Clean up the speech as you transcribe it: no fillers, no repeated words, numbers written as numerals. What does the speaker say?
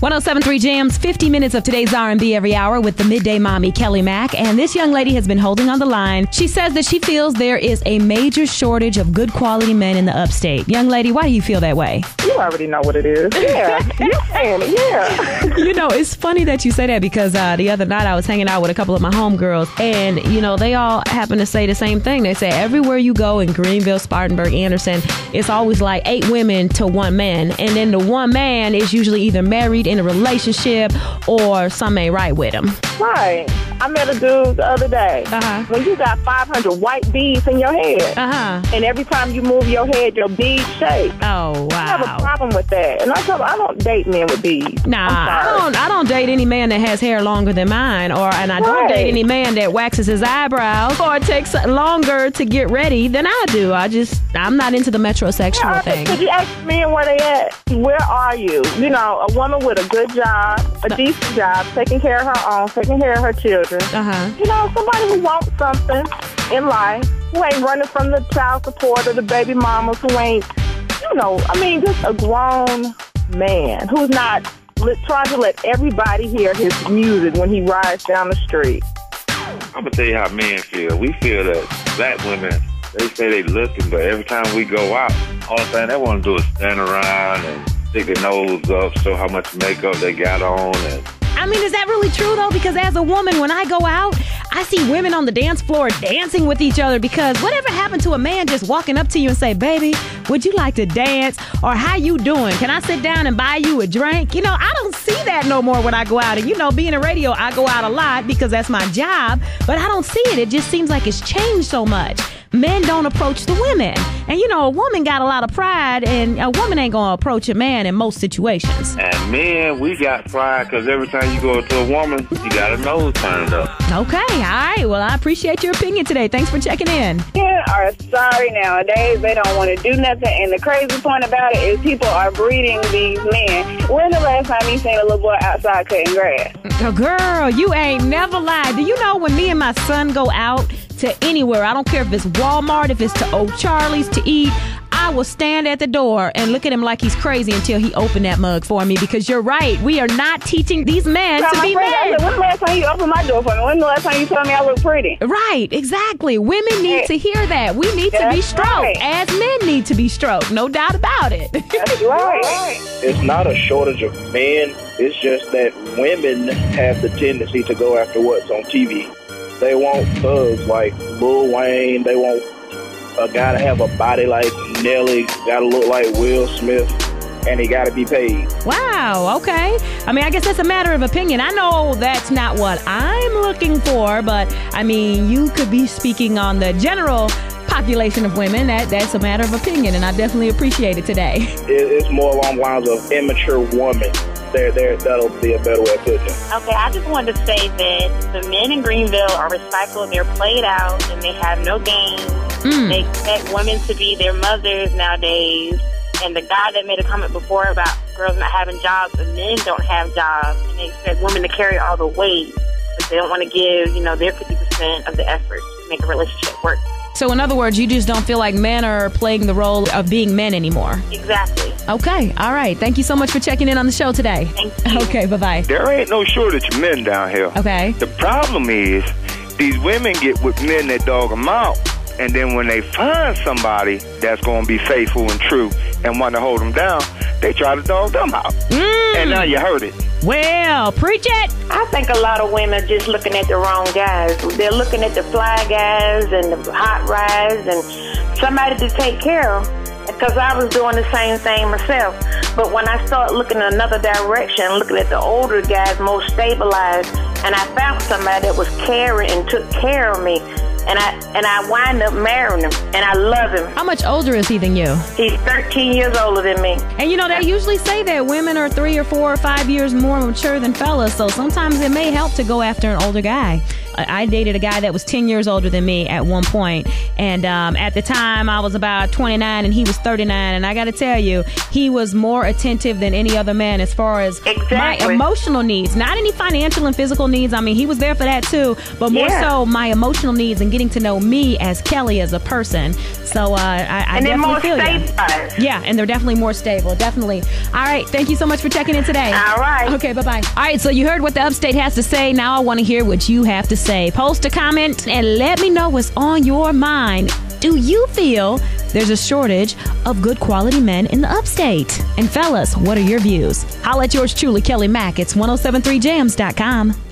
107.3 Jams, 50 minutes of today's R&B every hour with the midday mommy, Kelly Mack. And this young lady has been holding on the line. She says that she feels there is a major shortage of good quality men in the upstate. Young lady, why do you feel that way? You already know what it is. Yeah. You're saying it, yeah. You know, it's funny that you say that because the other night I was hanging out with a couple of my homegirls and, you know, they all happen to say the same thing. They say everywhere you go in Greenville, Spartanburg, Anderson, it's always like 8 women to 1 man. And then the 1 man is usually either married in a relationship or some ain't right with him. Right. I met a dude the other day. When you got 500 white beads in your head, and every time you move your head, your beads shake. Oh, wow. I have a problem with that. And I tell them, I don't date men with beads. Nah, I don't date any man that has hair longer than mine, and I don't date any man that waxes his eyebrows or takes longer to get ready than I do. I'm not into the metrosexual thing. Could you ask men where they at? Where are you? You know, a woman with a good job, a decent job, taking care of her own, taking care of her children. You know, somebody who wants something in life, who ain't running from the child support or the baby mamas, who ain't, you know, I mean, just a grown man who's not trying to let everybody hear his music when he rides down the street. I'm going to tell you how men feel. We feel that black women, they say they looking, but every time we go out, all the thing they want to do is stand around and stick their nose up, show how much makeup they got on. And I mean, is that really true, though? Because as a woman, when I go out, I see women on the dance floor dancing with each other because whatever happened to a man just walking up to you and say, baby, would you like to dance? Or how you doing? Can I sit down and buy you a drink? You know, I don't see that no more when I go out. And, you know, being a radio, I go out a lot because that's my job. But I don't see it. It just seems like it's changed so much. Men don't approach the women. And, you know, a woman got a lot of pride, and a woman ain't going to approach a man in most situations. And men, we got pride because every time you go to a woman, you got a nose turned up. Okay, all right. Well, I appreciate your opinion today. Thanks for checking in. Men are sorry nowadays. They don't want to do nothing. And the crazy point about it is people are breeding these men. When the last time you seen a little boy outside cutting grass? Oh, girl, you ain't never lied. Do you know when me and my son go out to anywhere, I don't care if it's Walmart, if it's to Old Charlie's to eat, I will stand at the door and look at him like he's crazy until he opened that mug for me, because you're right. We are not teaching these men to be men. When's the last time you opened my door for me? When's the last time you told me I look pretty? Right, exactly. Women need to hear that. We need to be stroked as men need to be stroked. No doubt about it. That's right. It's not a shortage of men. It's just that women have the tendency to go after what's on TV. They want thugs like Lil Wayne. They want a guy to have a body like Nelly, got to look like Will Smith, and he got to be paid. Wow, okay. I mean, I guess that's a matter of opinion. I know that's not what I'm looking for, but I mean, you could be speaking on the general population of women. That's a matter of opinion, and I definitely appreciate it today. It's more along the lines of immature woman. That'll be a better way of putting it. Okay, I just wanted to say that the men in Greenville are recycled. They're played out, and they have no game. They expect women to be their mothers nowadays. And the guy that made a comment before about girls not having jobs, the men don't have jobs, and they expect women to carry all the weight, but they don't want to give, you know, their 50% of the effort to make a relationship work. So in other words, you just don't feel like men are playing the role of being men anymore. Exactly. Okay. All right. Thank you so much for checking in on the show today. Thank you. Okay. Bye-bye. There ain't no shortage of men down here. Okay. The problem is these women get with men that dog them out. And then when they find somebody that's going to be faithful and true and want to hold them down, they try to dog them out. And now you heard it. Well, preach it. I think a lot of women are just looking at the wrong guys. They're looking at the fly guys and the hot rides and somebody to take care of. Because I was doing the same thing myself. But when I started looking in another direction, looking at the older guys, more stabilized, and I found somebody that was caring and took care of me. And I wind up marrying him, and I love him. How much older is he than you? He's 13 years older than me. And you know, they usually say that women are 3 or 4 or 5 years more mature than fellas, so sometimes it may help to go after an older guy. I dated a guy that was 10 years older than me at one point, and at the time I was about 29 and he was 39, and I gotta tell you, he was more attentive than any other man as far as my emotional needs. Not any financial and physical needs. I mean, he was there for that too, but more so my emotional needs and getting to know me as Kelly as a person. So I definitely feel you. Yeah, and they're definitely more stable. Definitely. All right. Thank you so much for checking in today. All right. Okay, bye-bye. All right, so you heard what the Upstate has to say. Now I want to hear what you have to say. Post a comment and let me know what's on your mind. Do you feel there's a shortage of good quality men in the Upstate? And fellas, what are your views? Holla at yours truly, Kelly Mack. It's 1073jams.com.